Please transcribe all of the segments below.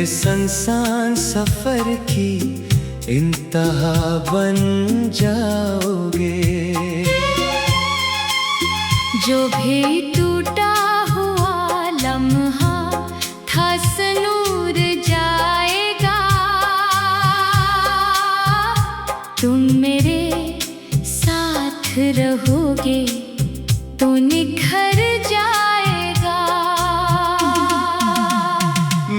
सुनसान सफर की इंतहा बन जाओगे। जो भी टूटा हुआ लम्हा था सनूर जाएगा। तुम मेरे साथ रहोगे तो निखर जाएगा।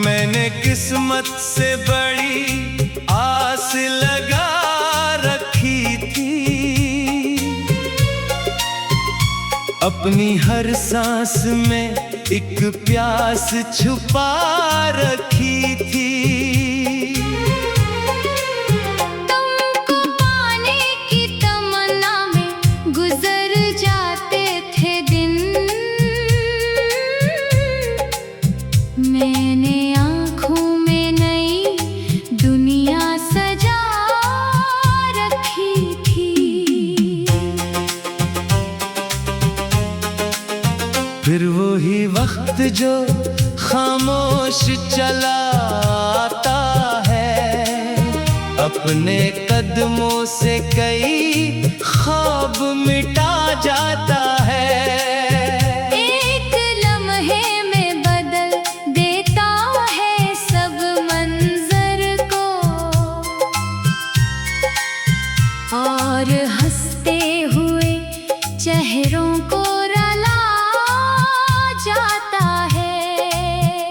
मैंने किस्मत से बड़ी आस लगा रखी थी। अपनी हर सांस में एक प्यास छुपा रखी थी। तुमको पाने की तमन्ना में गुजर जाते थे दिन। मैंने आँखों में नई दुनिया सजा रखी थी। फिर वही वक्त जो खामोश चला आता है, अपने कदमों से कई ख्वाब मिटा जाता है। एक लम्हे में बदल देता है सब मंजर को, और हंसते हुए चेहरों को रला जाता है।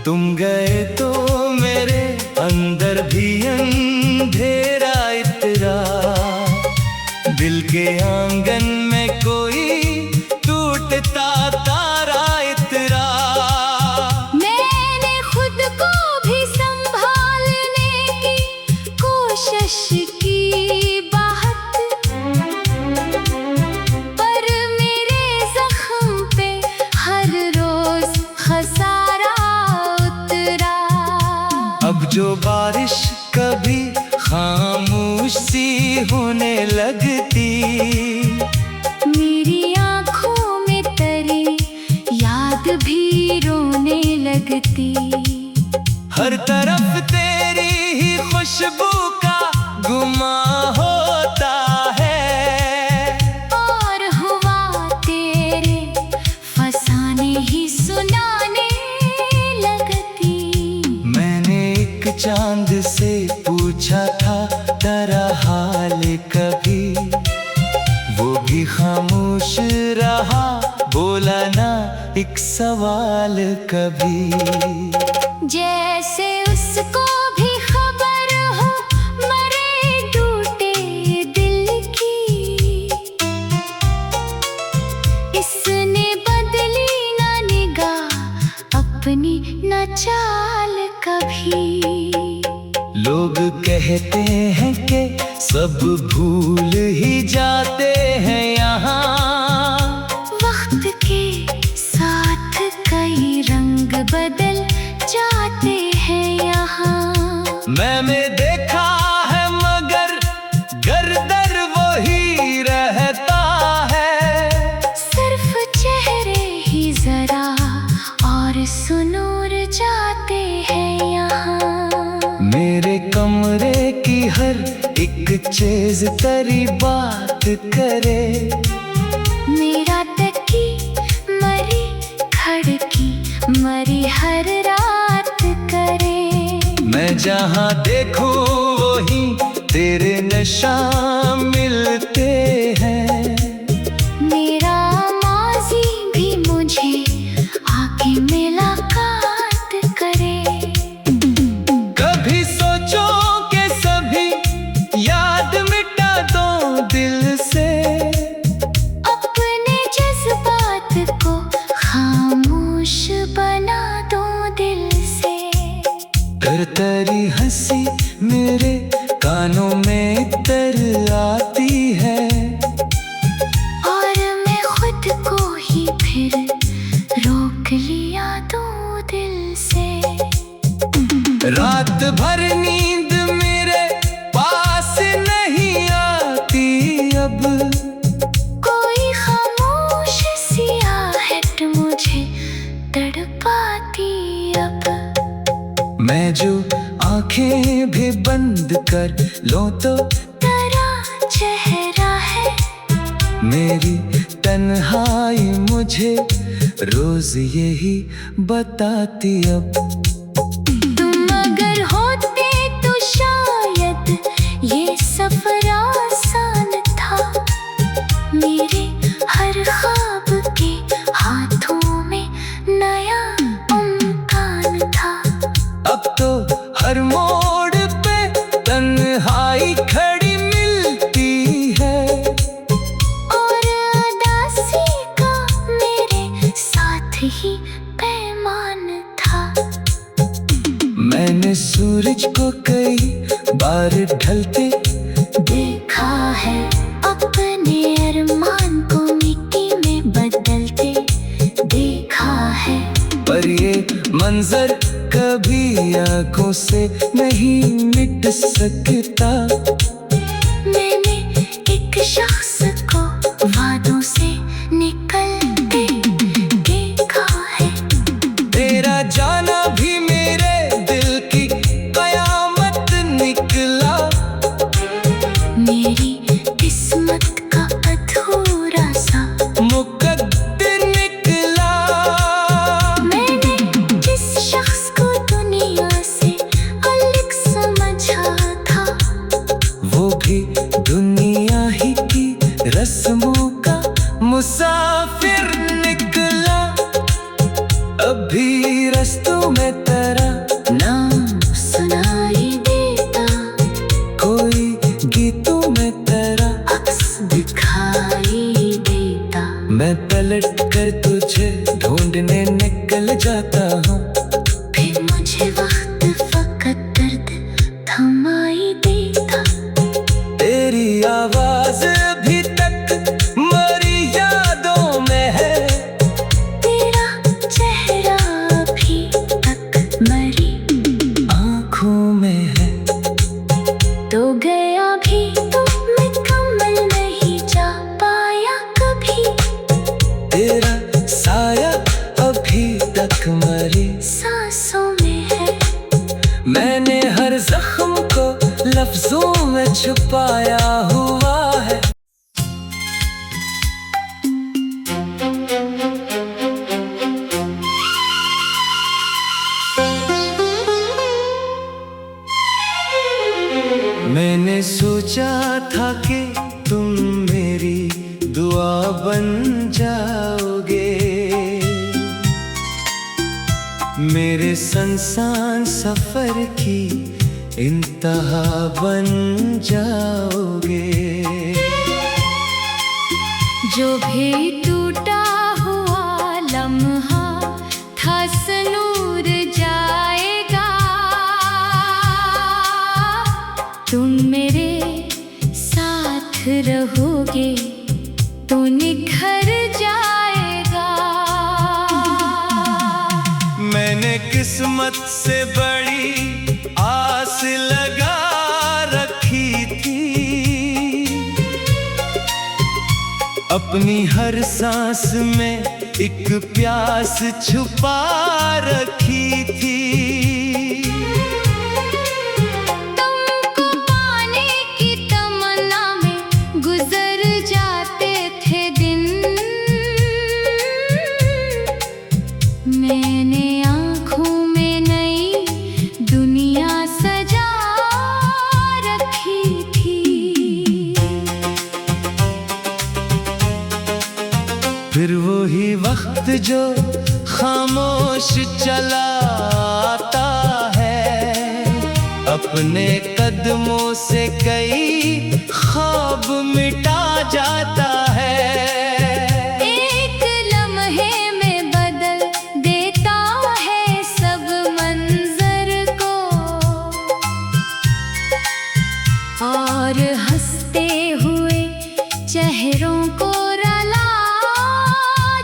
तुम गए तो मेरे अंदर भी अंधेरा इतरा। दिल के आंगन में कोई टूटता तारा इतरा। मैंने खुद को भी संभालने की कोशिश की बहुत, पर मेरे जख्म पे हर रोज खसारा उतरा। अब जो बारिश कभी खामोश सी होने लगती, मेरी आँखों में तरी याद भी रोने लगती। हर तरफ तेरी ही खुशबू का गुमा होता है। और हुआ तेरे फसाने ही सुनाने लगती। मैंने एक चांद से पूछा था तेरा हाल कभी, वो भी खामोश रहा, बोला ना एक सवाल कभी। जैसे उसको भी खबर हो मरे टूटे दिल की, इसने बदली ना निगाह अपनी न चाल कभी। लोग कहते हैं कि सब भूल ही जाते हैं यहाँ। वक्त के साथ कई रंग बदल जाते हैं यहाँ। मैंने देखा है मगर गर्दर वही रहता है। सिर्फ चेहरे ही जरा और सुनूर जाते हैं यहाँ। मेरे कमरे की हर एक चीज तेरी बात करे। मेरा तकी मरी खड़की मरी हर रात करे। मैं जहाँ देखूं वहीं तेरे नशा मिलते हैं। मेरा माजी भी मुझे आके मुलाकात करे। कभी सोचो कि सभी याद मिटा दो दिल से, अपने जज्बात को खामोश बना दो दिल से। तेरी हंसी मेरे कानों में तर आती है, और मैं खुद को ही फिर रोक लिया दो दिल से। रात भर नींद मेरे पास नहीं आती अब। कोई खामोश सी आहट मुझे तड़पाती अब। मेरी तन्हाई मुझे रोज यही बताती अब। तुम अगर होते तो शायद ये सफर आसान था। मेरे हर ख्वाब के हाथों में नया उम्कान था। अब तो हर मोड़ पे तन्हाई खड़ी मिलती है, और उदासी का मेरे साथ ही पैमान था। मैंने सूरज को कई बार ढलते देखा है, अपने अरमान को मिट्टी में बदलते देखा है। पर ये मंजर कभी आंखों से नहीं मिट सकता। मैंने एक शख्स को वादों से निकलते देखा है। तेरा जाना भी मेरे दिल की कयामत निकला। मेरी किस्मत का अधूरा सा मुकद्दर निकला। मैंने जिस शख्स को दुनिया से अलग समझा था, वो भी दुनिया ही की रस्मों का मुसाफिर निकला। अभी रस्तों में तेरा नाम सुनाई देता, कोई गीतों में तेरा अक्स दिखाई देता। मैं पलट कर तुझे ढूंढने निकल जाता हूँ। फिर मुझे वक्त फकत दर्द थमाई देता। तेरी आवाज अभी तक मरी यादों में है। तेरा चेहरा अभी तक मरी आँखों में है। तो गया भी तो मुकम्मल नहीं जा पाया कभी। तेरा साया अभी तक मरी सांसों में है। मैंने हर जख्म को लफ्जों में छुपाया हुआ है। मैंने सोचा था कि तुम मेरी दुआ बन जाओगे, मेरे संसान सफर की इंतहा बन जाओगे। जो भी टूटा हुआ लम्हा था सनूर जाएगा। तुम मेरे साथ रहोगे तो निखर जाएगा। मैंने किस्मत से बड़ी आस लगा रखी थी, अपनी हर सांस में एक प्यास छुपा रखी थी। तुमको पाने की तमन्ना में गुजर जाते थे दिन। मैंने आँखों में नई दुनिया सजा रखी थी। फिर वही वक्त जो खामोश चला आता है, अपने कदमों से कई ख्वाब मिटा जाता है। एक लम्हे में बदल देता है सब मंजर को, और हंसते हुए चेहरों को रला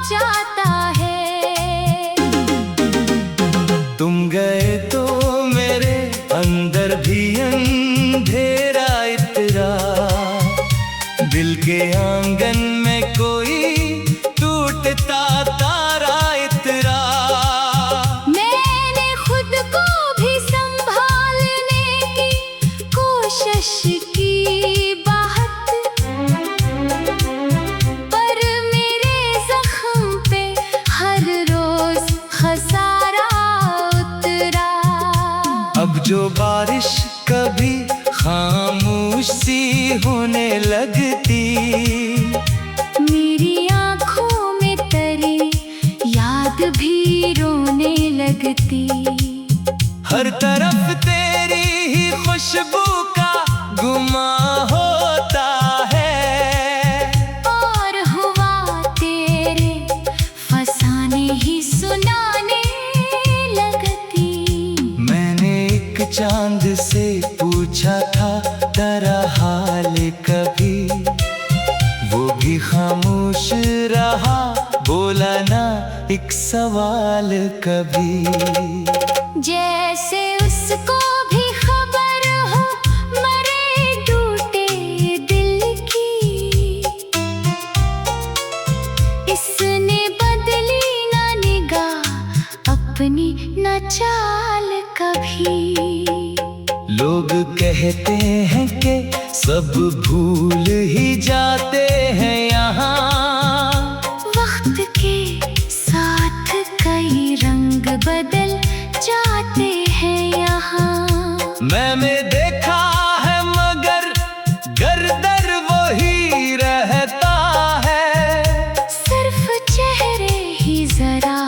जाता है। तुम गए तो मेरे अंदर भी अंधेरा इतरा, दिल के आंगन में कोई टूटता तारा इतरा। मैंने खुद को भी संभालने की कोशिश की बात, एक सवाल कभी। जैसे उसको भी खबर हो मरे टूटे दिल की, इसने बदली ना निगाह अपनी न चाल कभी। लोग कहते हैं कि सब भूल ही जाते हैं यहाँ, वक्त के साथ कई रंग बदल जाते हैं यहाँ। मैंने देखा है मगर गर्दर वही रहता है, सिर्फ चेहरे ही जरा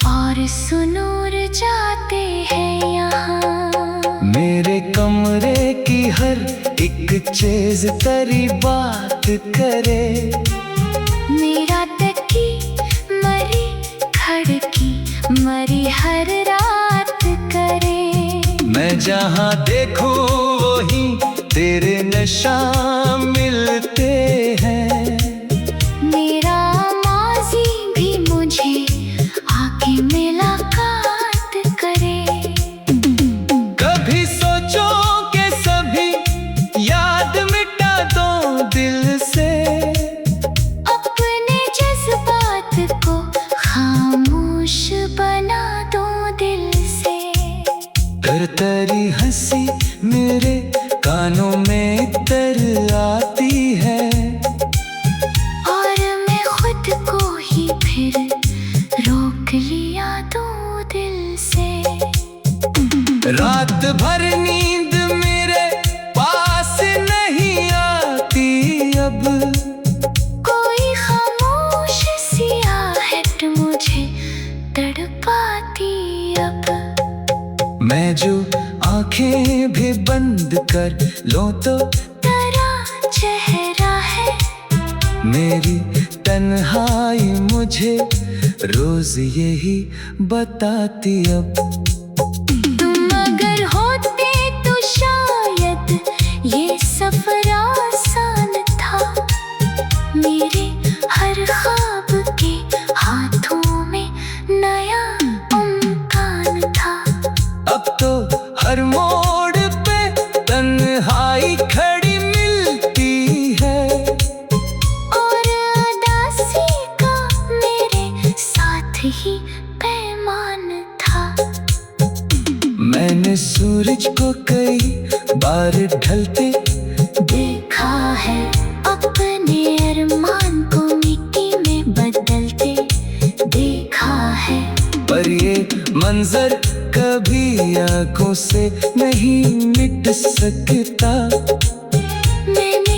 और सुनूर जाते हैं यहाँ। मेरे कमरे की हर एक चीज तेरी बात करे, मेरा तकी मरी खड़की मरी हर रात करे। मैं जहाँ देखूं वहीं तेरे निशान मिलते हैं। मेरा माजी भी मुझे आके मुलाकात करे। कभी सोचो कि सभी याद मिटा दो दिल से, अपने जज्बात को खामोश बना दो दिल से। तेरी हंसी मेरे कानों में तर आती है, और मैं खुद को ही फिर रोक लिया दो दिल से। रात भर नींद मेरे पास नहीं आती अब, कोई खामोश सी आहट मुझे तड़पाती अब। मैं जो आंखें भी बंद कर लूं तो तेरा चेहरा है। मेरी तन्हाई मुझे रोज यही बताती अब। तुम अगर होते तो शायद ये सफर आसान था, मेरे हर ख्वाब के हाथों में नया उम्कान था। अब तो हर मोड़ पे तन्हाई खड़ी मिलती है, और उदासी का मेरे साथ ही पैमान था। मैंने सूरज को कई बार ढलते देखा है, अपने अरमान को मिट्टी में बदलते देखा है। पर ये मंजर कभी आंखों से नहीं मिट सकता। मैंने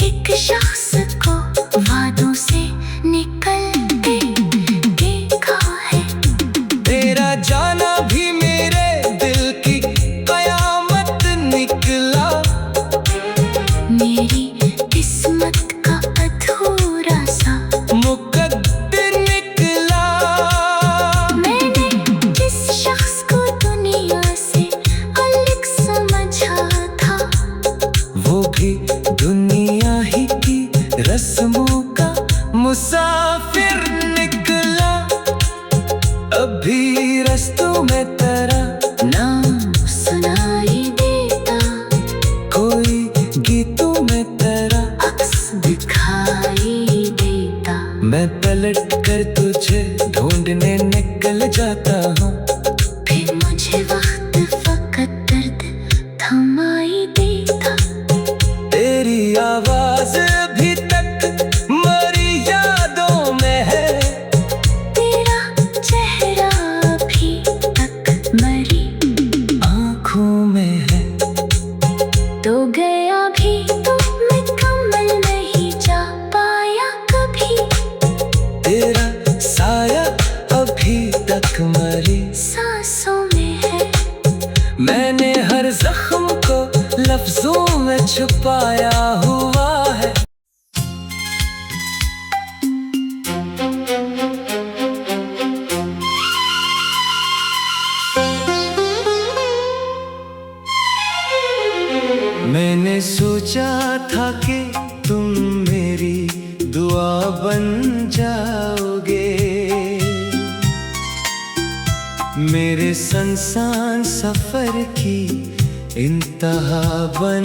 एक शख्स को वादों से निकलते देखा है। तेरा जाना भी मेरे दिल की कयामत निकला, मेरी किस्मत का अधूरा सा मुकद्दर निकला। मैंने जिस शख्स को दुनिया से अलग समझा था, वो भी दुनिया ही की रस्मों का मुसाफिर निकला। अभी रस्तों में तेरा नाम सुनाई देता, कोई गीतों में तेरा अक्स दिखाई देता। मैं पलट कर तुझे ढूंढने निकल जाता हूँ, फिर मुझे वक्त फकत दर्द थमाई देता। तेरी आवाज अभी तक मरी यादों में है, तेरा चेहरा अभी तक मरी आँखों में है। तो गया भी तो मैं कमल नहीं जा पाया कभी, तेरा साया अभी तक मरी सांसों में है। मैंने हर जख्म को लफ्जों में छुपाया हुआ है। मैंने सोचा था कि तुम मेरी दुआ बन जाओगे, मेरे संसान सफर की इंतहा बन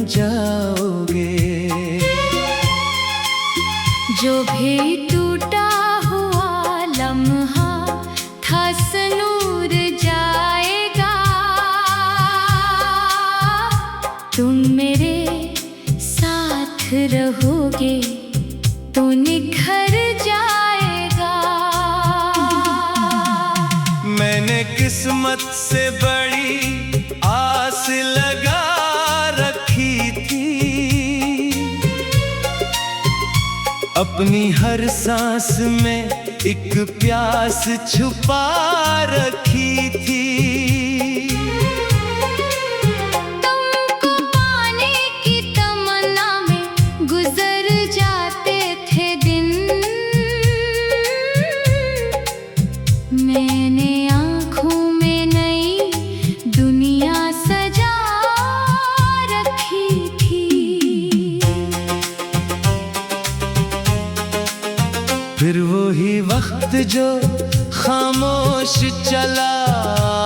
जाओगे। जो भी टूटा हुआ लम्हा था सनूर जाएगा। तुम मेरे साथ रहोगे तो निखर जाएगा। मैंने किस्मत से बड़ी आस लगा रखी थी। अपनी हर सांस में एक प्यास छुपा रखी थी। तुमको पाने की तमन्ना में गुजर जाते थे दिन। मैंने आँखों में नई दुनिया सजा रखी थी। फिर वही वक्त जो खामोश चला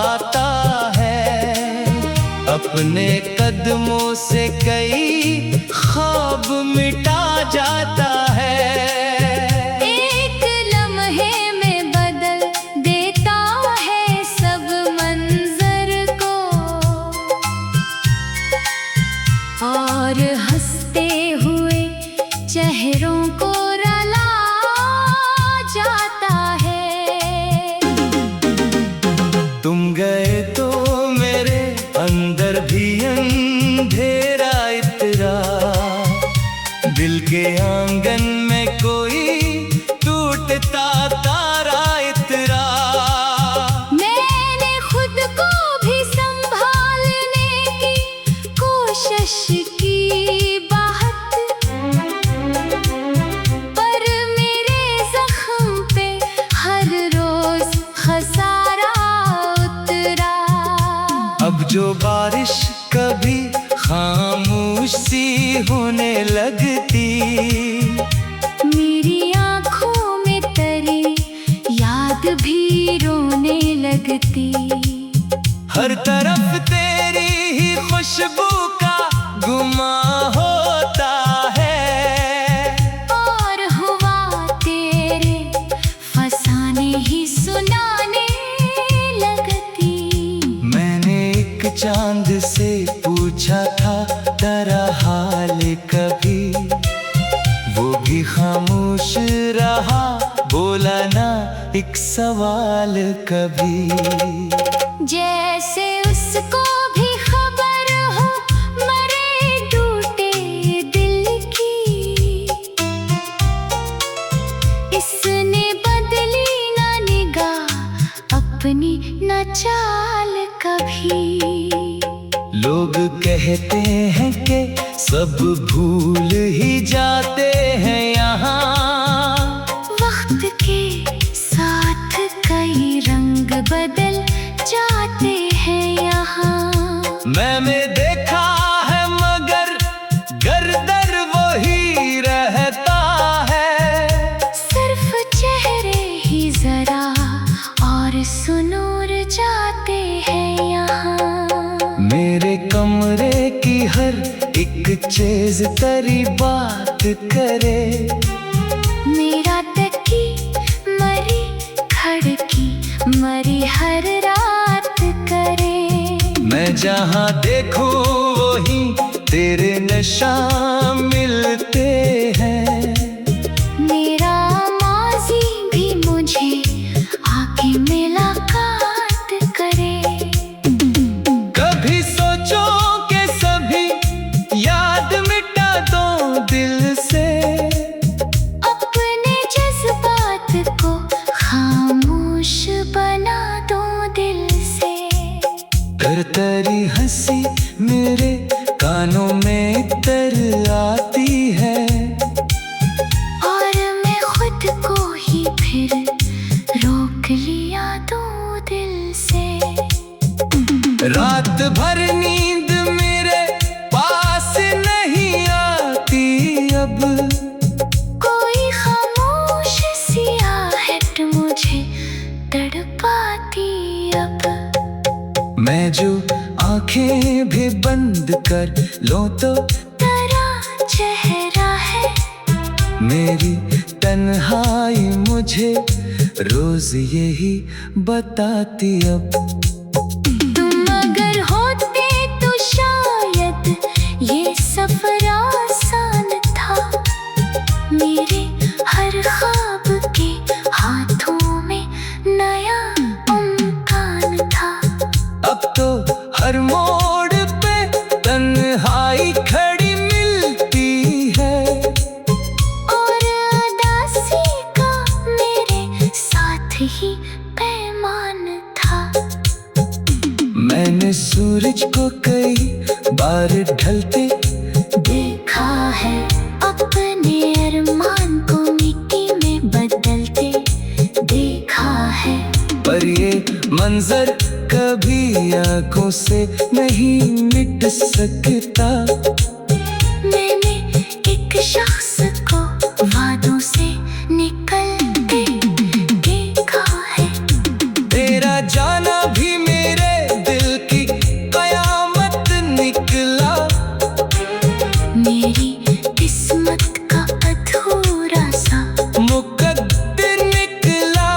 आता है, अपने कदमों से कई ख्वाब मिटा जाता है। एक लम्हे में बदल देता है सब मंजर को, और हंसते हुए चेहरों को रला जाता है। तुम गए तो मेरे अंदर भी अंधेरा इतरा। दिल के आंगन में कोई टूटता तारा इतरा। मैंने खुद को भी संभालने की कोशिश की बात, पर मेरे जख्म पे हर रोज खसारा उतरा। अब जो बारिश कभी खामोश सी होने लगती, मेरी आँखों में तरी याद भी रोने लगती। हर तरफ तेरी ही खुशबू का गुमा होता है। और हुआ तेरे फसाने ही सुनाने लगती। मैंने एक चांद से पूछा था तेरा हाल कभी, वो भी खामोश रहा, बोला ना एक सवाल कभी। जैसे उसको भी खबर हो मरे टूटे दिल की। इसने बदली ना निगाह अपनी न चाल कभी। लोग कहते हैं कि सब भूल ही जाते हैं यहाँ। वक्त के साथ कई रंग बदल जाते हैं यहाँ। मैंने देखा है मगर गर्दर वही रहता है। सिर्फ चेहरे ही जरा और सुनूर जाते हैं यहाँ। मेरे कमरे की हर एक चीज तेरी बात करे। मेरा तकी मरी खड़की मरी हर रात करे। मैं जहाँ देखूं वहीं तेरे नशा मिलते हैं। मेरा माजी भी मुझे आके मुलाकात करे। कभी सोचो कि सभी याद मिटा दो दिल से। अपने जज्बात को खामोश बना दो दिल से। कर तेरी हंसी मेरे कानों में तर आती है। कर लो तो तेरा चेहरा है। मेरी तन्हाई मुझे रोज यही बताती अब। तुम अगर होते तो शायद ये सफर आसान था। मेरे हर ख्वाब के हाथों में नया उम्कान था। अब तो हर मोड़ पे तन्हाई खड़ी मिलती है, और उदासी का मेरे साथ ही पैमान था। मैंने सूरज को कई बार ढलते देखा है, अपने अरमान को मिट्टी में बदलते देखा है। पर ये मंजर कभी आंखों से नहीं मिट सकता। मैंने एक शख्स को वादों से निकलते देखा है। तेरा जाना भी मेरे दिल की कयामत निकला। मेरी किस्मत का अधूरा सा मुकद्दर निकला।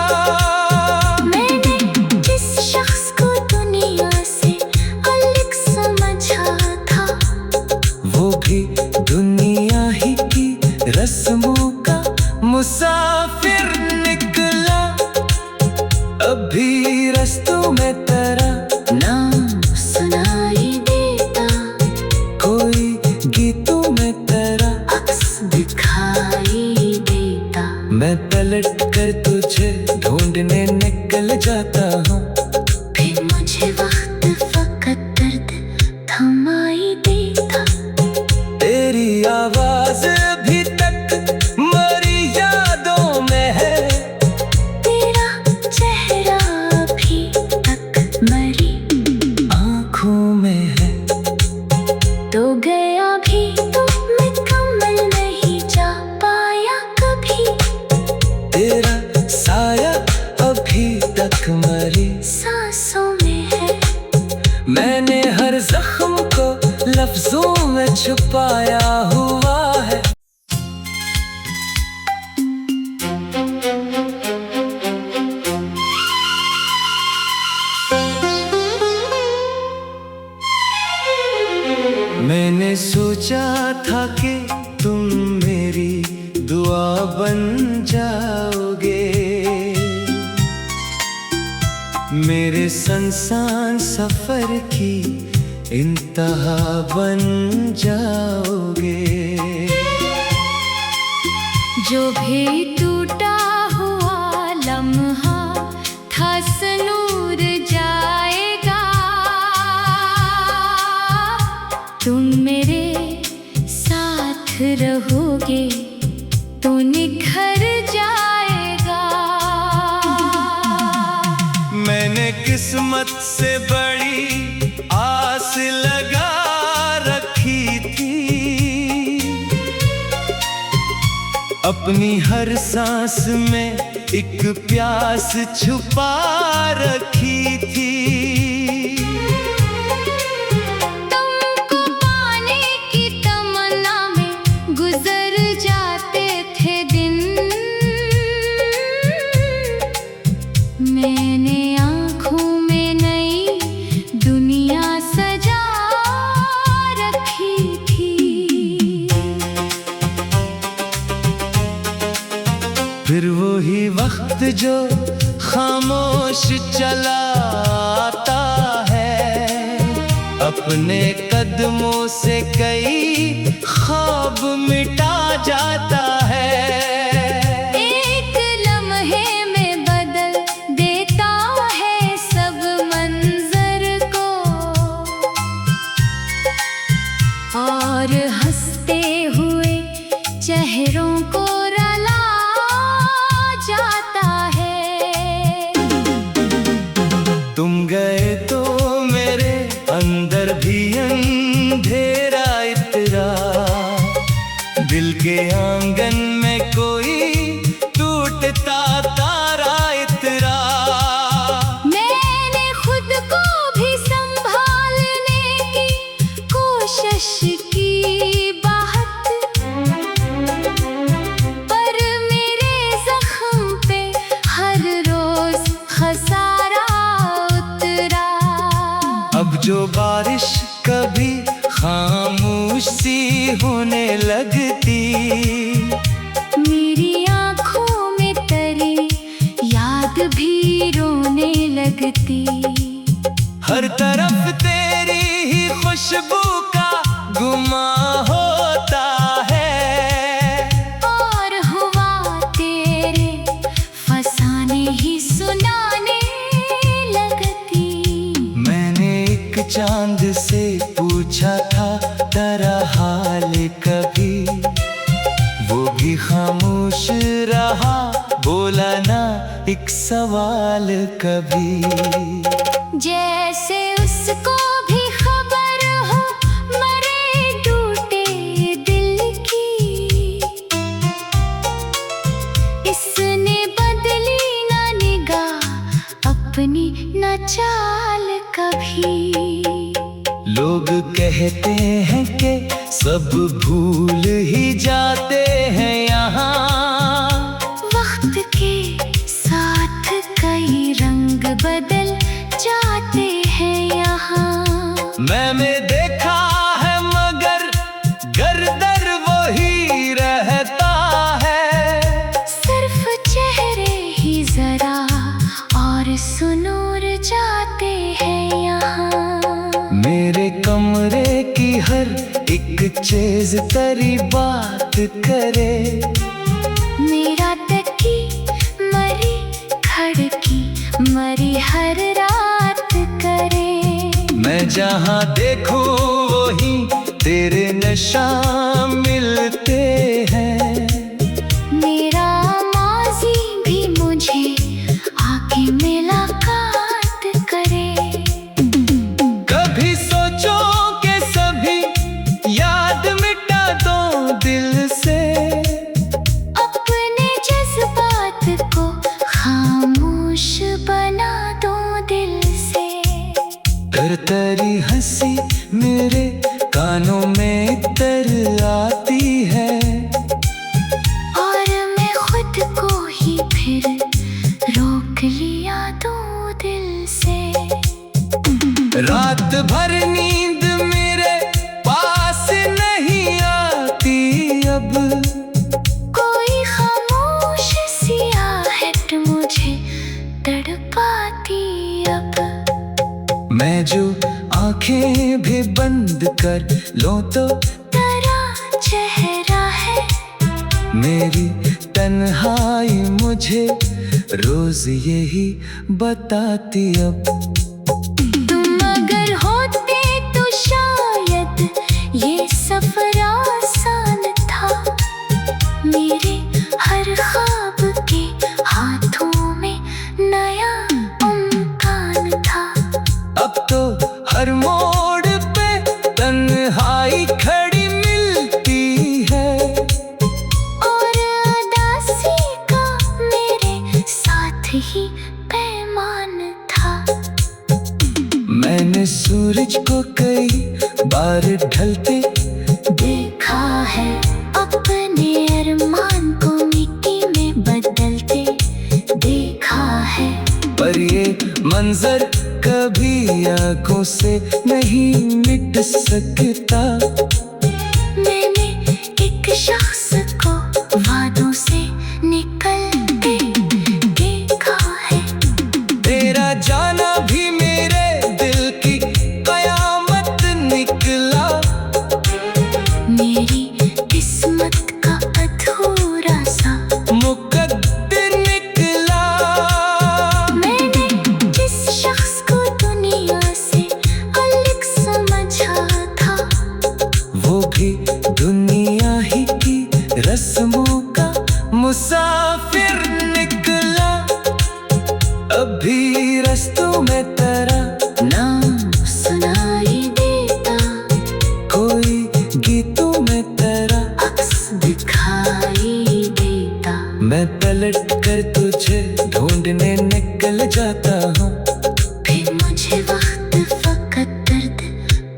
मैंने जिस शख्स को दुनिया से अलग समझा था, वो भी दुनिया ही की रस्मों का मुसाफिर निकला। अभी रस्तों में तेरा नाम सुनाई देता। कोई गीतों में तेरा अक्स दिखाई देता। मैं पलट कर तुझे ढूंढने निकल जाता हूँ। फिर मुझे वक्त फकत दर्द थमाई देता। तेरी आवाज अभी तक मरी यादों में है। तेरा चेहरा अभी तक मरी आँखों में है। तो गया भी तो मुकम्मल नहीं जा पाया कभी। तेरा साया अभी तक मरी सांसों में है। मैंने हर जख्म को लफ्जों में छुपाया हुआ है। मैंने सोचा था कि तुम मेरी दुआ बन जाओगे, मेरे संसान सफर की इंतहा बन जाओगे। जो भी टूटा हुआ लम्हा था सनूर जाएगा। तुम मेरे साथ रहोगे तो निखर जाएगा। मैंने किस्मत से बड़ी आस लगा रखी थी। अपनी हर सांस में एक प्यास छुपा रखी थी। तुमको पाने की तमन्ना में गुजर जाते थे दिन। मैंने आँखों में नई दुनिया सजा रखी थी। फिर वही वक्त जो खामोश चला आता है, अपने कदमों से कई ख्वाब मिटा जाता है। एक लम्हे में बदल देता है सब मंजर को, और हंसते हुए चेहरों को रला जाता है। तुम गए तो मेरे अंदर भी अंधेरा इतरा। दिल के आंगन में कोई टूटता तारा इतरा। मैंने खुद को भी संभालने की कोशिश भी खामोश रहा, बोला ना एक सवाल कभी। जैसे उसको भी खबर हो मरे टूटे दिल की, इसने बदली ना निगाह अपनी न चाल कभी। लोग कहते हैं कि सब भूल ही जाते हैं यहाँ, वक्त के साथ कई रंग बदल जाते हैं यहाँ। मैंने देखा है मगर गर्दर वही रहता है, सिर्फ चेहरे ही जरा और सुनूर जाते हैं यहाँ। मेरे कमरे की हर एक चीज तेरी बात करे, मेरा तकी मरी खड़की मरी हर रात करे। मैं जहाँ देखूं वहीं तेरे नशा मिलते हैं। मेरा माजी भी मुझे आके मुलाकात करे। कभी सोचो कि सभी याद मिटा दो दिल से, अपने जज्बात को खामोश बना दो दिल से। तेरी हंसी मेरे कानों में तर आती है, और मैं खुद को ही फिर रोक लिया दो दिल से। रात भर नींद मेरे पास नहीं आती अब, कोई खामोश सी आहट मुझे तड़पाती अब। मैं जो आंखें भी बंद कर लूं तो तेरा चेहरा है, मेरी तन्हाई मुझे रोज यही बताती अब। तुम अगर होते तो शायद ये सफर आसान था, मेरे हर ख्वाब के हाथों में नया मुमकान था। अब तो हर मोड़ पे तन्हाई खड़ी मिलती है, और उदासी का मेरे साथ ही पैमान था। मैंने सूरज को कई बार ढलते देखा है, अपने अरमान को मिट्टी में बदलते देखा है। पर ये मंजर कभी आंखों से नहीं मिट सकता। मैंने एक शख्स को वादों से निकलते देखा है। तेरा जाना भी मेरे दिल की कयामत निकला, मेरी किस्मत का अधूरा सा मुकद्दर निकला। मैंने जिस शख्स को दुनिया से अलग समझा था, वो भी दुनिया ही की रस्मों का मुसाफिर निकला। अभी रस्तों में तेरा नाम सुनाई देता, कोई गीतों में तेरा अक्स दिखाई देता। मैं पलट कर तुझे ढूंढने निकल जाता हूँ, फिर मुझे वक्त फकत दर्द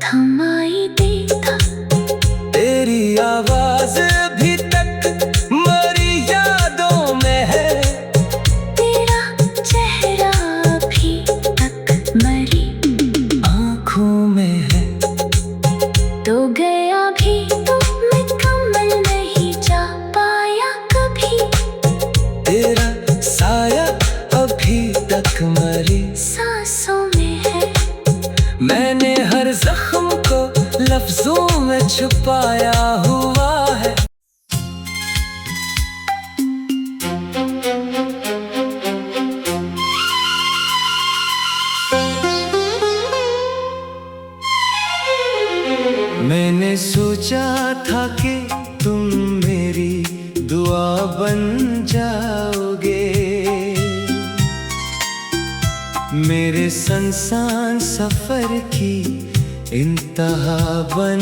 थमाई देता। तेरी आवाज अभी तक मरी यादों में है, तेरा चेहरा अभी तक मरी आँखों में है। तो गया भी तो मुकम्मल नहीं जा पाया कभी, तेरा साया अभी तक मरी सांसों में है। मैंने हर जख्म को लफ्जों में छुपाया हुआ है। मैंने सोचा था कि तुम मेरी दुआ दुआ बन जाओगे। मेरे संसान सफर की इंतहा बन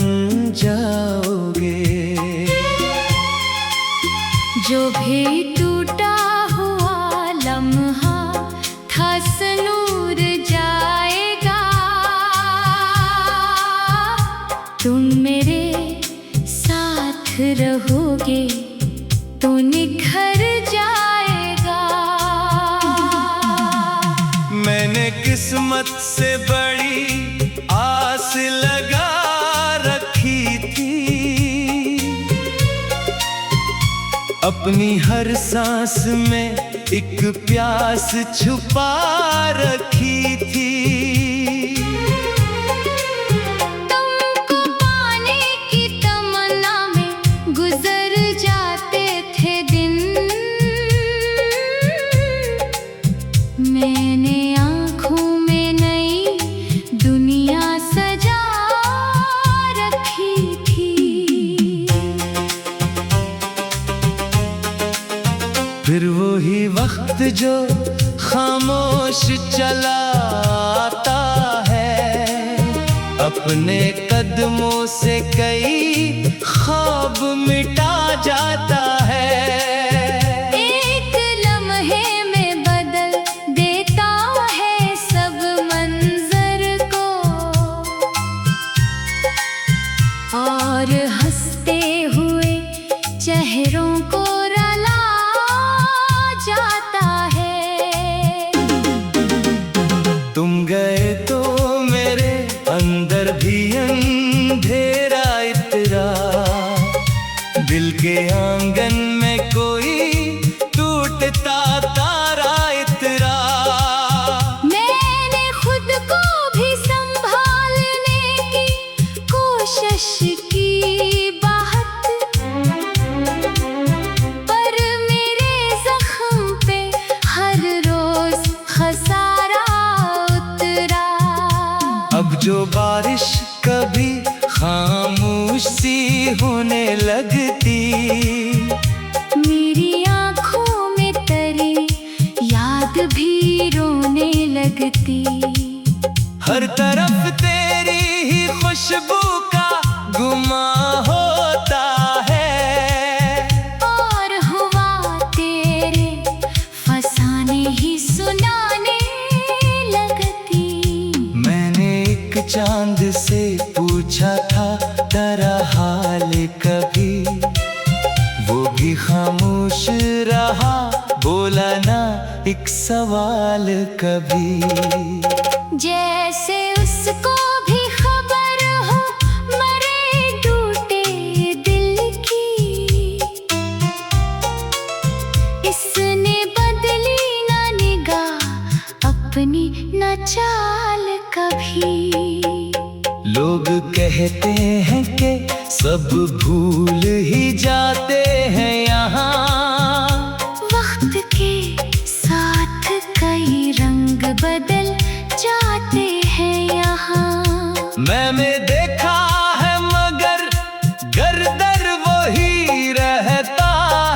जाओगे। जो भी टूटा हुआ लम्हा था सनूर जाएगा। तुम मेरे साथ रहोगे तो निखर जाएगा। मैंने किस्मत से बड़ी आस लगा रखी थी। अपनी हर सांस में एक प्यास छुपा रखी थी। तुमको पाने की तमन्ना में गुजर जाते थे दिन। मैंने आँखों में नई दुनिया सजा रखी थी। फिर वही वक्त जो खामोश चला आता है, अपने कदमों से कई ख्वाब मिटा जाता है। एक लम्हे में बदल देता है सब मंजर को, और हंसते हुए चेहरों को रला जाता है। तुम गए तो मेरे अंदर भी अंधेरा इतरा। दिल के आंगन में कोई टूटता तारा इतरा। मैंने खुद को भी संभालने की कोशिश की बहुत, पर मेरे जख्म पे हर रोज खसारा उतरा। अब जो बारिश कभी खामोश सी होने लगती, मेरी आँखों में तरी याद भी रोने लगती। हर तरफ तेरी ही खुशबू का गुमा होता है। और हुआ तेरे फसाने ही सुनाने लगती। मैंने एक चांद से पूछा था तेरा हाल कभी, वो भी खामोश रहा, बोला ना एक सवाल कभी। जैसे उसको भी खबर हो मरे टूटे दिल की। इसने बदली ना निगाह अपनी न चाल कभी। लोग कहते हैं कि सब भूल ही जाते हैं यहाँ। वक्त के साथ कई रंग बदल जाते हैं यहाँ। मैंने देखा है मगर गर्दर वही रहता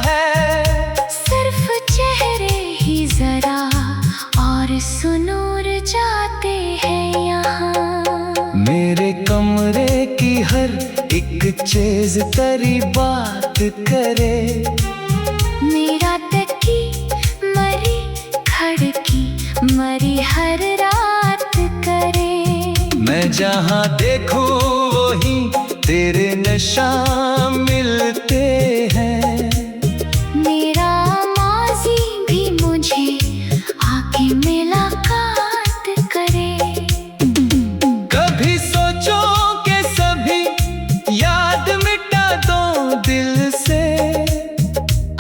है। सिर्फ चेहरे ही जरा और सुनूर जाते हैं यहाँ। मेरे कमरे की हर एक चीज तेरी बात करे। मेरा तकी मरी खड़की मरी हर रात करे। मैं जहाँ देखूं वहीं तेरे नशा मिलते हैं। मेरा माजी भी मुझे आके मुलाकात करे। कभी सोचो कि सभी याद मिटा दो दिल से।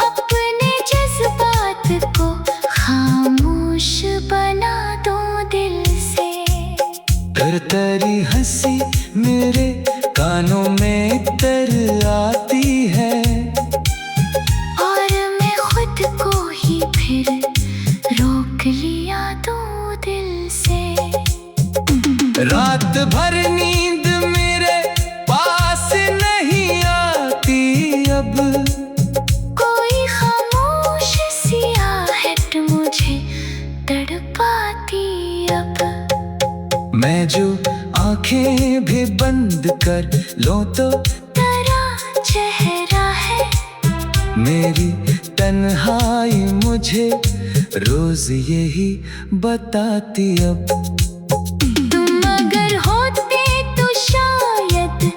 अपने जज्बात को खामोश बना दो दिल से। तेरी हंसी मेरे कानों में तर मैं जो आंखें भी बंद कर लो तो तेरा चेहरा है। मेरी तन्हाई मुझे रोज यही बताती अब। तुम अगर होते तो शायद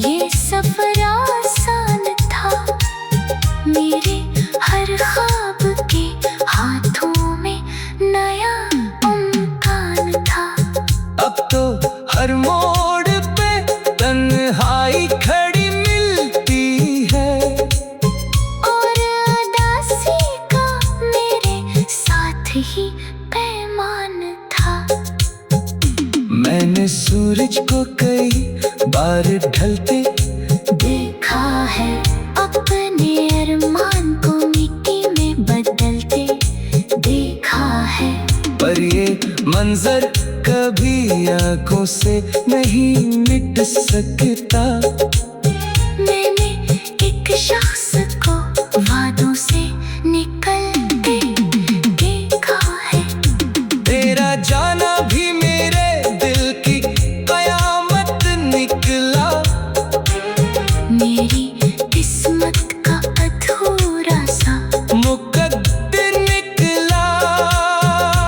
ये सफर आसान था। मेरे हर ख्वाब के हाथों में नया उम्कान था। अब तो हर मोड़ पे तन्हाई खड़ी मिलती है, और उदासी का मेरे साथ ही पैमान था। मैंने सूरज को कई बार ढलते देखा है, अपने अरमान को मिट्टी में बदलते देखा है। पर ये मंजर कभी आंखों से नहीं मिट सकता। मैंने एक शख्स को वादों से निकलते देखा है। तेरा जाना भी मेरे दिल की कयामत निकला। मेरी किस्मत का अधूरा सा मुकद्दर निकला।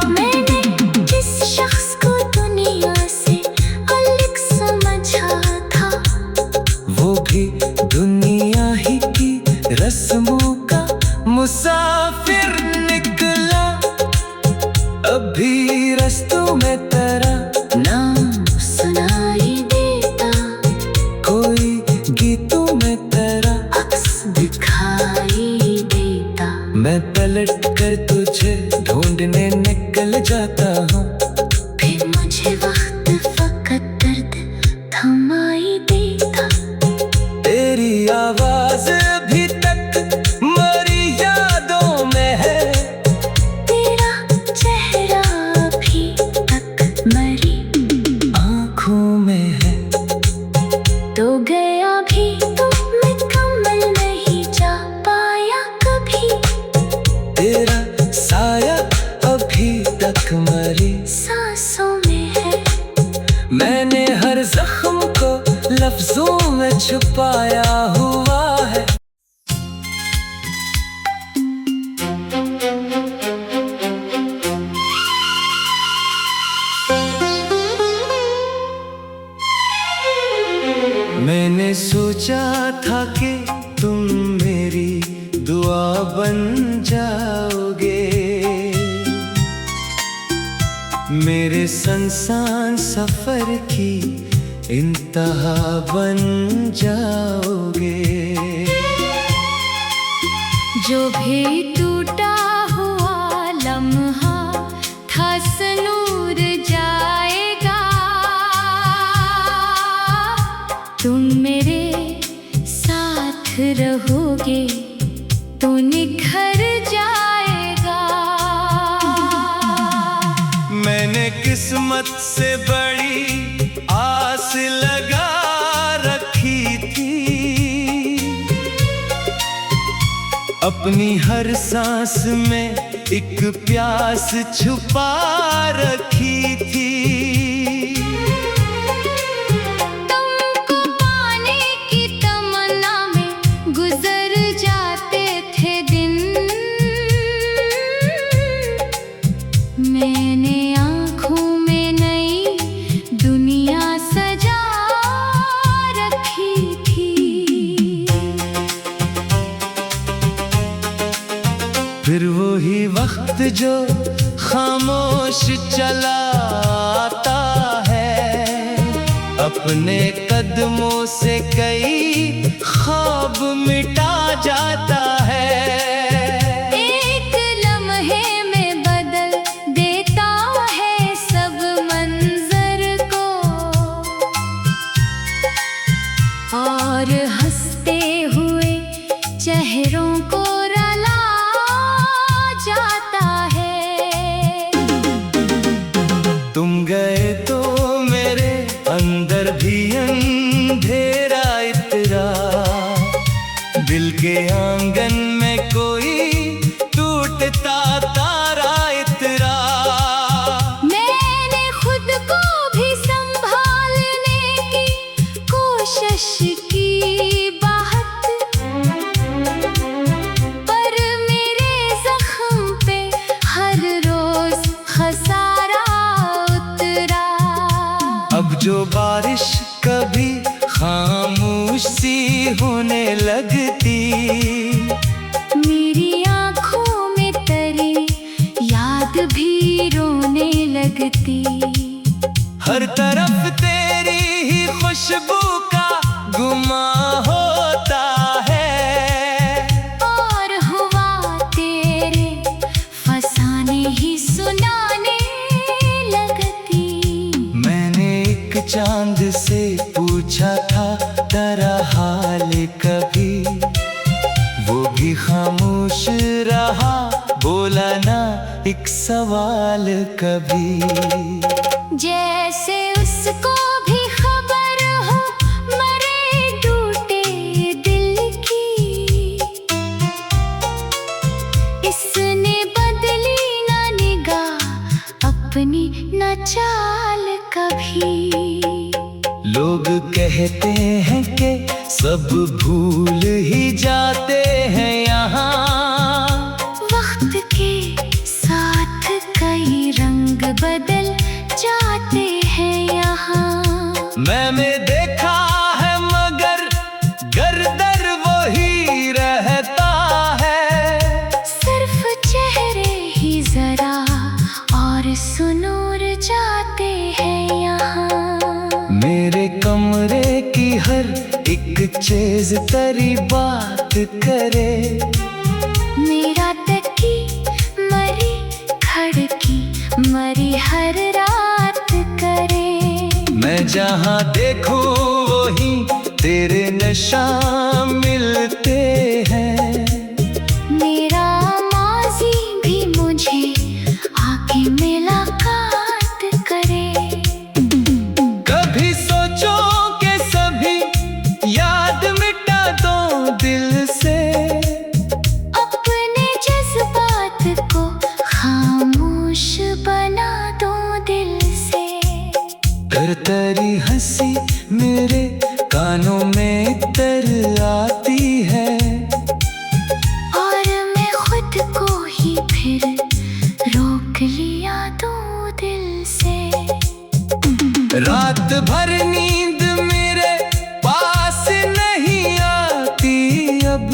मैंने जिस शख्स को दुनिया से अलग समझा था, वो भी दुनिया ही की रस्मों का मुसाफिर निकला। अभी रस्तों में तेरा नाम सुनाई देता। कोई गीतों में तेरा अक्स दिखाई देता। मैं पलट कर तुझे ढूंढने निकल जाता हूँ। फिर मुझे वक्त फकत दर्द थमाई देता। तेरी आवाज अभी तक मरी यादों में है। तेरा चेहरा अभी तक मरी आँखों में है। तो गया भी तो मुकम्मल नहीं जा पाया कभी। तेरा साया अभी तक मरी सांसों में है। मैंने हर जख्म को लफ्जों में छुपाया हुआ है। मैंने सोचा था कि तुम मेरी दुआ बन जाओगे, मेरे संसान सफर की इंतहा बन जाओगे। जो भी टूटा हुआ लम्हा था सनूर जाएगा। तुम मेरे साथ रहोगे तो निखर जाएगा। मैंने किस्मत से बड़ी आस लगा रखी थी। अपनी हर सांस में एक प्यास छुपा रखी थी। तुमको पाने की तमन्ना में गुजर जाते थे दिन। मैंने आँखों में नई दुनिया सजा रखी थी। फिर वही वक्त जो खामोश चला आता है, अपने कदमों से कई ख्वाब मिटा जाता है। एक लम्हे में बदल देता है सब मंजर को, और हंसते हुए चेहरों को रला जाता है। तुम गए तो मेरे अंदर भी अंधेरा इतरा। दिल के आंगन में तरफ तेरी ही खुशबू का गुमा होता है। और हुआ तेरे फसाने ही सुनाने लगती। मैंने एक चांद से पूछा था तेरा हाल कभी, वो भी खामोश रहा, बोला ना एक सवाल कभी। जैसे उसको भी खबर हो मरे टूटे दिल की, इसने बदली ना निगाह अपनी न चाल कभी। लोग कहते हैं कि सब भूल ही जाते हैं यहाँ, वक्त के साथ कई रंग बदल जाते हैं यहाँ। मैंने देखा है मगर गर्दर वही रहता है। सिर्फ चेहरे ही जरा और सुनूर जाते हैं यहाँ। मेरे कमरे की हर एक चीज तेरी बात करे। मेरा तकी मरी खड़की मरी हर रात करे। मैं जहाँ देखूं वहीं तेरे नशा मिलते हैं। मेरा माजी भी मुझे आके मुलाकात करे। कभी सोचो कि सभी याद मिटा दो दिल से, अपने जज्बात को खामोश बना दो दिल से। तेरी हंसी मेरे कानों में तर आती है, और मैं खुद को ही फिर रोक लिया दो दिल से। रात भर नींद मेरे पास नहीं आती अब,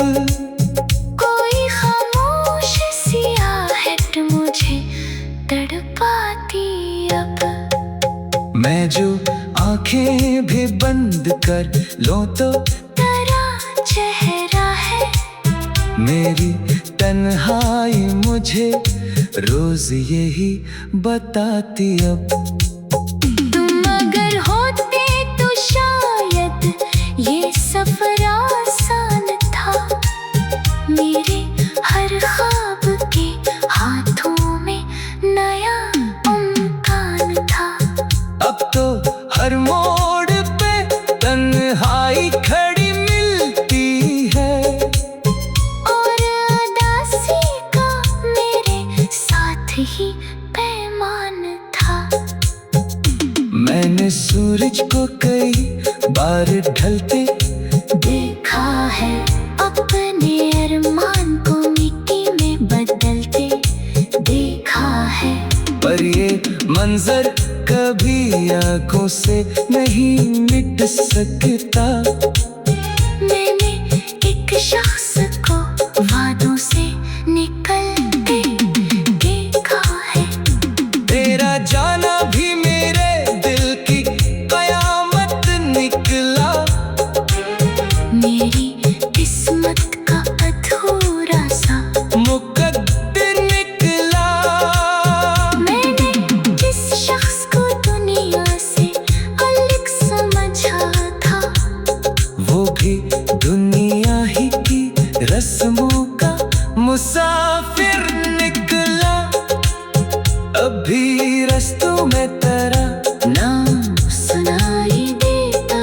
कोई खामोश सी आहट मुझे तड़पाती अब। मैं जो आंखें भी बंद कर लूं तो तेरा चेहरा है। मेरी तन्हाई मुझे रोज यही बताती अब। तुम अगर होते तो शायद ये सफर आसान था। मेरे हर ख्वाब के हाथों में नया उम्कान था। अब तो हर मोड़ पे तन्हाई खड़ी मिलती है, और उदासी का मेरे साथ ही पैमान था। मैंने सूरज को कई बार ढलते देखा है, अपने अरमान को मिट्टी में बदलते देखा है। पर ये मंजर कभी आंखों से नहीं मिट सकता। मैंने एक शख्स को वादों से निकलते देखा है। तेरा जाना भी मेरे दिल की कयामत निकला। मेरी किस्मत का अधूरा सा मुकद्दर निकला। मैंने जिस शख्स को दुनिया से अलग समझा था, वो भी दुनिया ही की रस्मों का मुसाफिर निकला। अभी रस्तों में तेरा नाम सुनाई देता,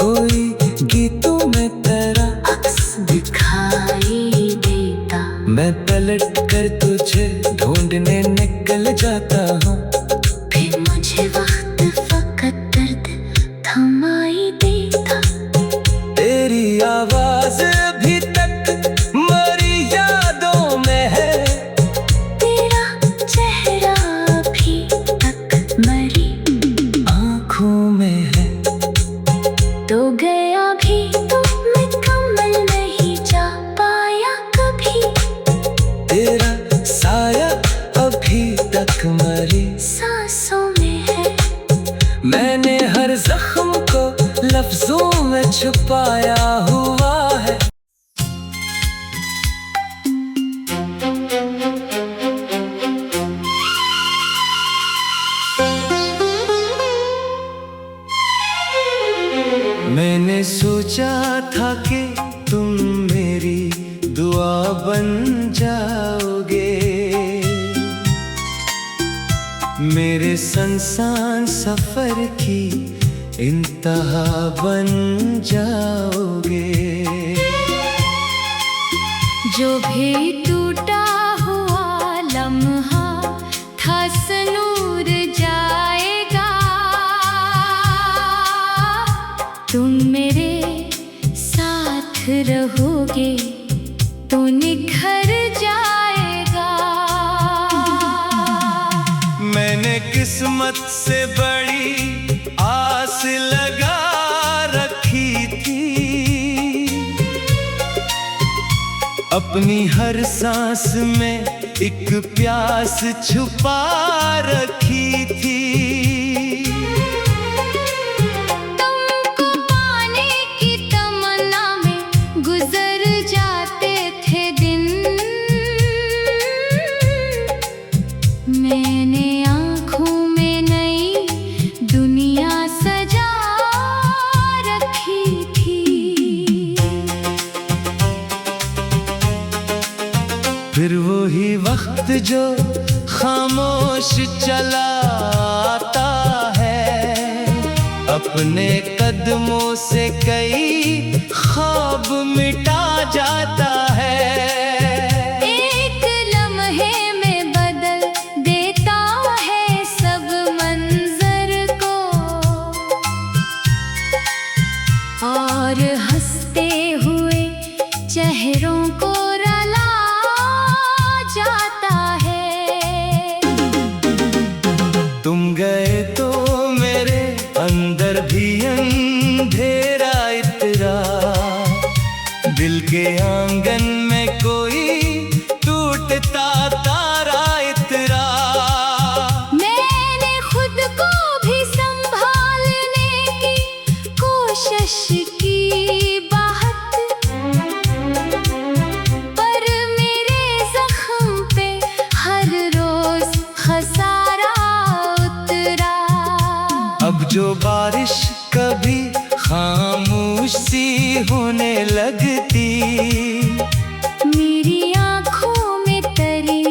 कोई गीतों में तेरा अक्स दिखाई देता। मैं पलट कर तुझे ढूंढने निकल जाता हूँ। फिर मुझे वक्त फकत दर्द थमाई देता। तेरी आवाज अभी तक मरी यादों में है। तेरा चेहरा अभी तक मरी आँखों में है। तो गया भी तो मैं कमल नहीं जा पाया कभी। तेरा साया अभी तक मरी सांसों में है। छुपाया हुआ है। मैंने सोचा था कि तुम मेरी दुआ बन जाओगे, मेरे संसान सफर की इंतहा बन जाओगे। जो भी टूटा हुआ लम्हा था सनूर जाएगा, तुम मेरे साथ रहोगे तो निखर जाएगा। मैंने किस्मत से बड़ी आस लगा रखी थी, अपनी हर सांस में एक प्यास छुपा रखी थी। तुमको पाने की तमन्ना में गुजर जाते थे दिन, मैंने आँखों में नई दुनिया सजा रखी थी। फिर वही वक्त जो खामोश चला आता है, अपने कदमों से कई ख्वाब मिटा जाता है। एक लम्हे में बदल देता है सब मंजर को, और हंसते हुए चेहरों को रला जाता है। तुम गए तो मेरे अंदर भी अंधेरा इतरा, दिल के आंगन में कोई टूटता तारा इतरा। मैंने खुद को भी संभालने की कोशिश की बात, पर मेरे जख्म पे हर रोज खसारा उतरा। अब जो बारिश कभी खामोश सी होने लगती, मेरी आँखों में तरी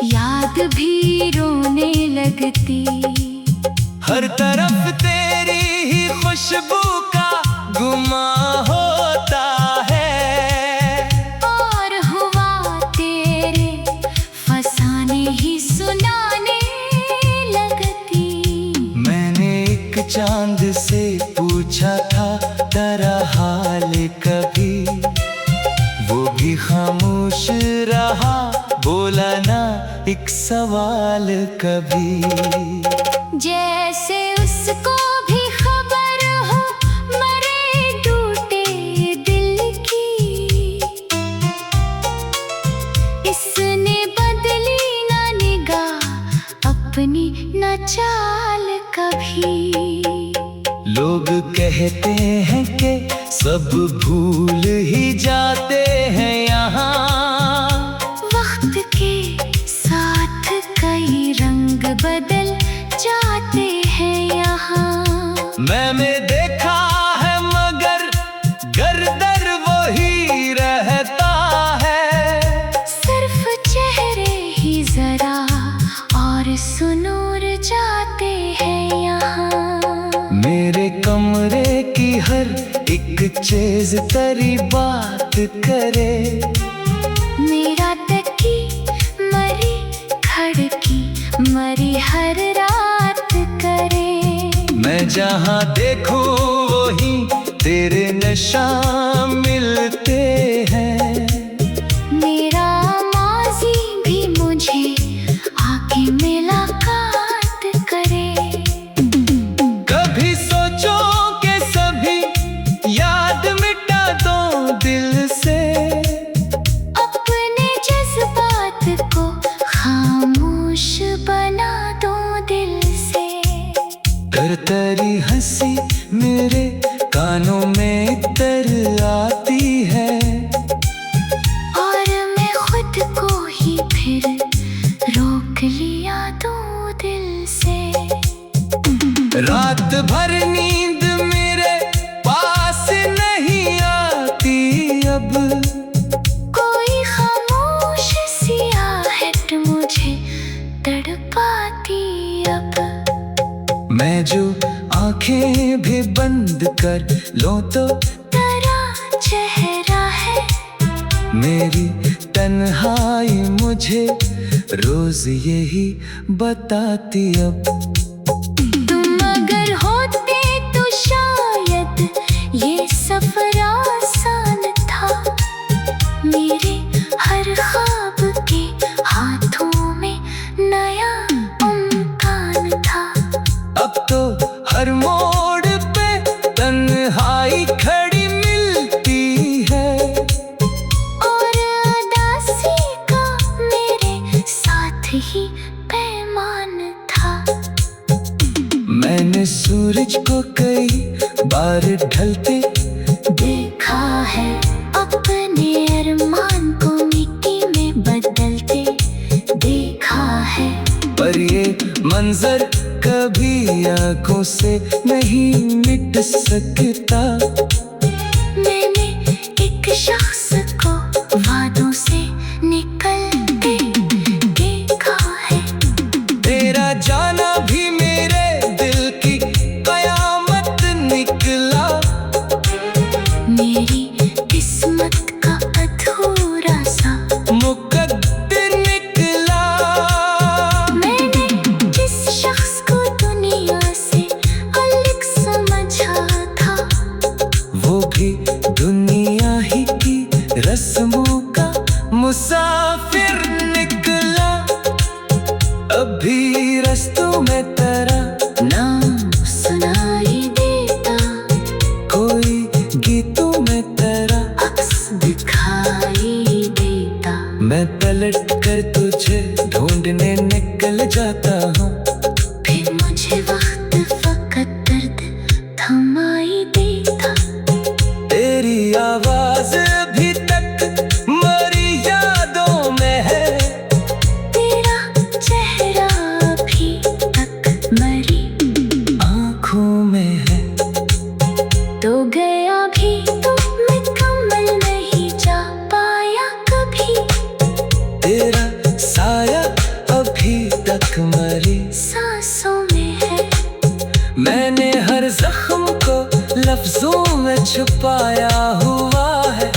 याद भी रोने लगती। हर तरफ तेरी ही खुशबू का गुमा होता है, और हुआ तेरे फसाने ही सुनाने लगती। मैंने एक चांद से पूछा था तेरा हाल कभी, वो भी खामोश रहा, बोला ना एक सवाल कभी। जैसे उसको भी खबर हो मरे टूटे दिल की, इसने बदली ना निगाह अपनी न चाल कभी। लोग कहते हैं कि सब भूल ही जाते हैं यहाँ, वक्त के साथ कई रंग बदल जाते हैं यहाँ। मैंने देखा है मगर गर्दर वही रहता है, सिर्फ चेहरे ही जरा और सुनूर जाते हैं यहाँ। मेरे कमरे की हर एक चीज तेरी बात करे, मेरा तकी मरी खड़की मरी हर रात करे। मैं जहाँ देखूं वहीं तेरे नशा मिलते हैं। मेरा माजी भी मुझे आके मुलाकात करे। कभी सोचो कि सभी याद मिटा दो दिल से, अपने जज्बात को खामोश बना दो दिल से। कर तेरी हंसी मेरे कानों में फिर रोक लिया तू दिल से। रात भर नींद मेरे पास नहीं आती अब, कोई खामोश सी आहट मुझे तड़पाती अब। मैं जो आंखें भी बंद कर लूं तो तेरा चेहरा है। मेरी तन्हाई मुझे रोज यही बताती अब। तुम अगर होते तो शायद ये सफर आसान था। मेरे हर ख्वाब के हाथों में नया इम्कान था। अब तो हर मोड़ पे तन्हाई खड़ी मिलती है, और उदासी का मेरे साथ ही पैमान था। मैंने सूरज को कई बार ढलते देखा है, अपने अरमान को मिट्टी में बदलते देखा है। पर ये मंजर कभी आंखों से नहीं मिट सकता। मैंने एक शख्स को वादों से निकलते देखा है। तेरा जाना भी मेरे दिल की कयामत निकला। मेरी किस्मत का अधूरा सा मुकद्दर निकला। मैंने जिस शख्स को दुनिया से अलग समझा था, वो भी दुनिया ही की रस्मों का मुसाफिर निकला। अभी रस्तों में तेरा नाम सुनाई देता, कोई गीतों में तेरा अक्स दिखाई देता। मैं पलट कर तुझे ढूंढने निकल जाता हूँ। फिर मुझे वक्त फकत दर्द थमाई देता। तेरी आवाज अभी तक मरी यादों में है। तेरा चेहरा अभी तक मरी आँखों में है। तो गया भी तो मैं कमल नहीं जा पाया कभी। तेरा साया अभी तक मरी सांसों में है। मैंने हर जख्म को लफ्जों में छुपाया हुआ है।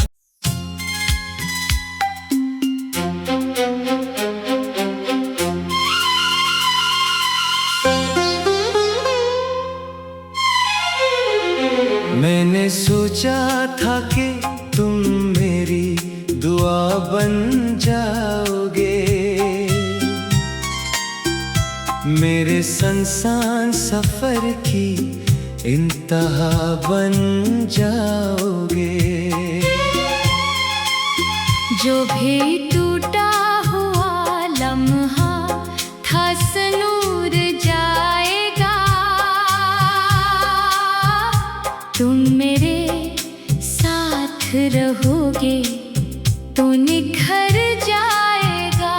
मैंने सोचा था कि तुम मेरी दुआ बन जाओगे, मेरे संसान सफर की इंतहा बन जाओगे। जो भी टूटा हुआ लम्हा था सनूर जाएगा। तुम मेरे साथ रहोगे तो निखर जाएगा।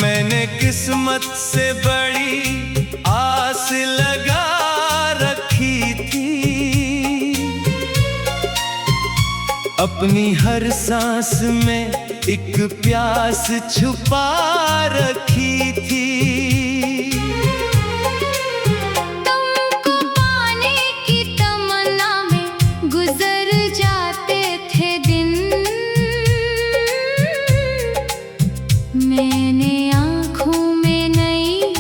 मैंने किस्मत से बड़ी आस लगा रखी थी, अपनी हर सांस में एक प्यास छुपा रखी थी। तुमको पाने की तमन्ना में गुजर जाते थे दिन। मैंने आँखों में नई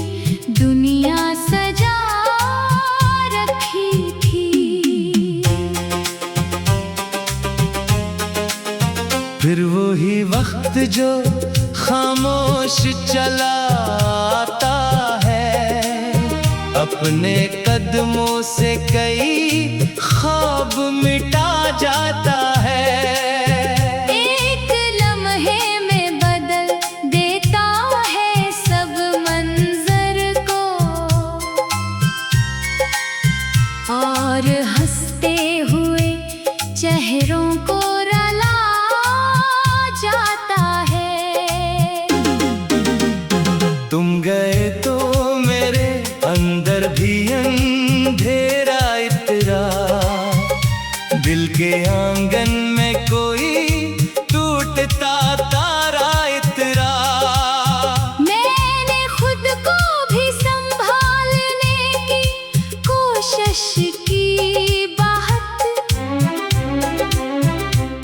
दुनिया सजा रखी थी। फिर वही वक्त जो खामोश चला आता है, अपने कदमों से कई ख्वाब मिटा जाता है। एक लम्हे में बदल देता है सब मंजर को, और हंसते हुए चेहरों को रला जाता तुम गए तो मेरे अंदर भी अंधेरा इतरा, दिल के आंगन में कोई टूटता तारा इतरा। मैंने खुद को भी संभालने की कोशिश की बात,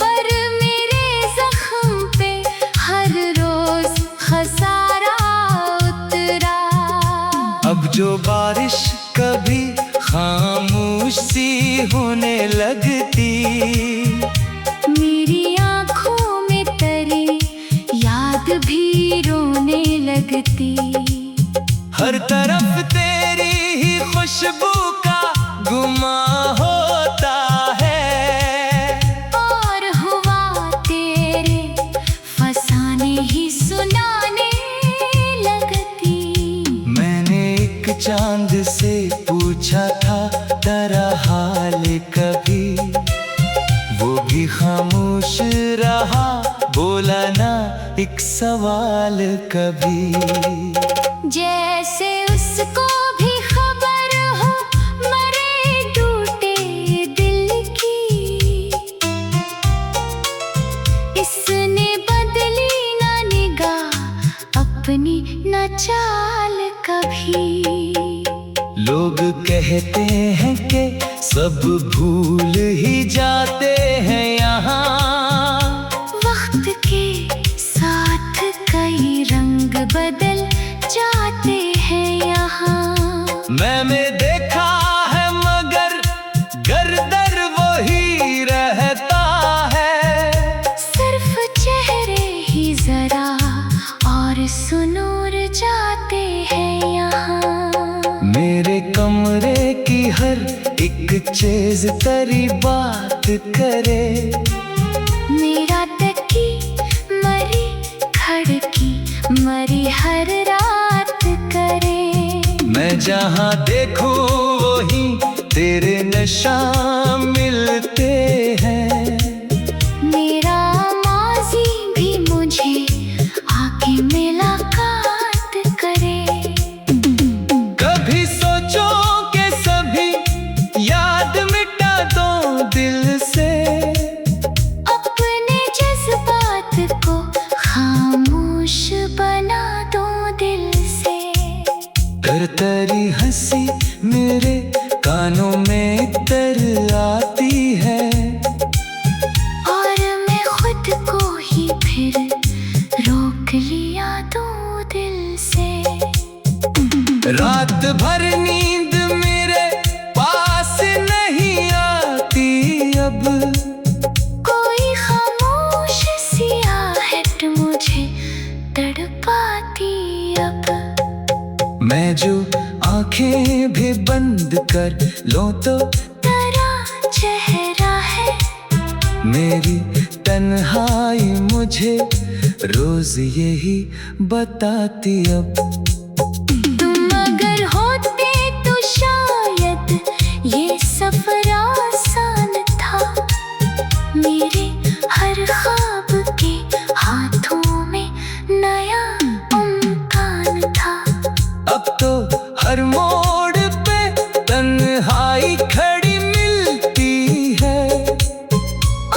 पर मेरे जख्म पे हर रोज खसारा उतरा। अब जो बारिश कभी खामोश सी होने लगती, मेरी आँखों में तरी याद भी रोने लगती। हर तरफ तेरी ही खुशबू का गुमा होता है, और हुआ तेरे फसाने ही सुनाने लगती। मैंने एक चांद से पूछा था तेरा हाल कभी, वो भी खामोश रहा, बोला ना एक सवाल कभी। जैसे उसको भी खबर हो मरे टूटे दिल की, इसने बदली ना निगाह अपनी न चाल कभी। लोग कहते हैं कि सब भूल ही जाते हैं यहाँ, वक्त के साथ कई रंग बदल जाते हैं यहाँ। मैंने देखा है मगर गर्दर वही रहता है, सिर्फ चेहरे ही जरा और सुनूर जाते हैं यहाँ। मेरे कमरे की हर एक चीज तेरी बात करे, मेरा तकी मरी खड़की मरी हर रात करे। मैं जहाँ देखूं वहीं तेरे नशा मिलते हैं। मेरा माजी भी मुझे आके मुलाकात करे। कभी सोचो कि सभी याद मिटा दो दिल से, अपने जज्बात को खामोश बना दो दिल से। तेरी हंसी मेरे कानों में तर आती है, और मैं खुद को ही फिर रोक लिया दो दिल से। रात भर नींद मेरे पास नहीं आती अब, कोई खामोश सी आहट मुझे तड़पाती अब। मैं जो आंखें भी बंद कर लूं तो तेरा चेहरा है, मेरी तन्हाई मुझे रोज यही बताती अब। तुम अगर होते तो शायद ये सफर आसान था, मेरे हर ख्वाब के हाथों में नया उम्कान था। अब तो हर मोड़ पे तन्हाई खड़ी मिलती है,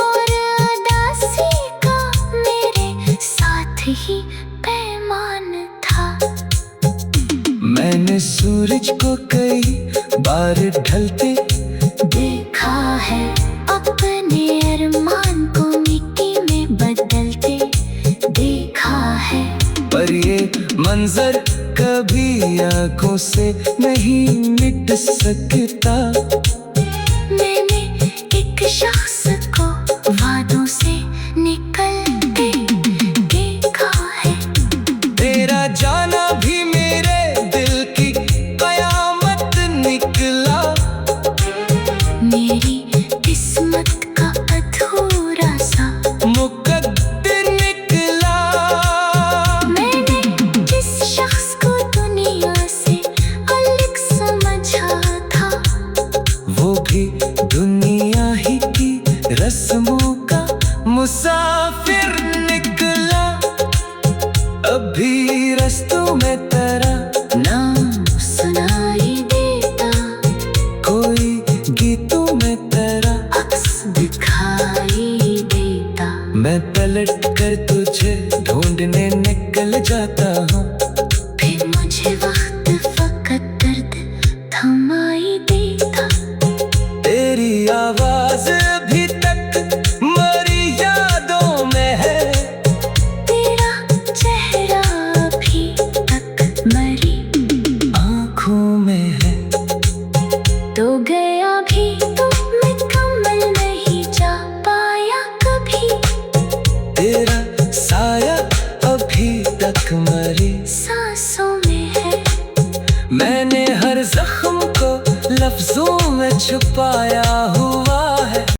और उदासी का मेरे साथ ही पैमान था। मैंने सूरज को कई बार ढलते देखा है, अपने अरमान को मिट्टी में बदलते देखा है। पर ये मंजर कभी आंखों से नहीं मिट सकता। मैंने एक शख्स को वादों से निकलते देखा है। तेरा जाना भी मेरे दिल की कयामत निकला, मेरी किस्मत का अधूरा सा मुकद्दर निकला। मैंने जिस शख्स को दुनिया से अलग समझा था, मैं पलट कर तुझे ढूंढने निकल जाता हूँ। फिर मुझे वक्त फकत दर्द थमाई देता। तेरी आवाज अभी तक मरी यादों में है, तेरा चेहरा अभी तक मरी आँखों में है। तो गया भी तो मैं कमल नहीं जा पाया कभी। तेरा साया अभी तक मरी सांसों में है। मैंने हर जख्म को लफ्जों में छुपाया,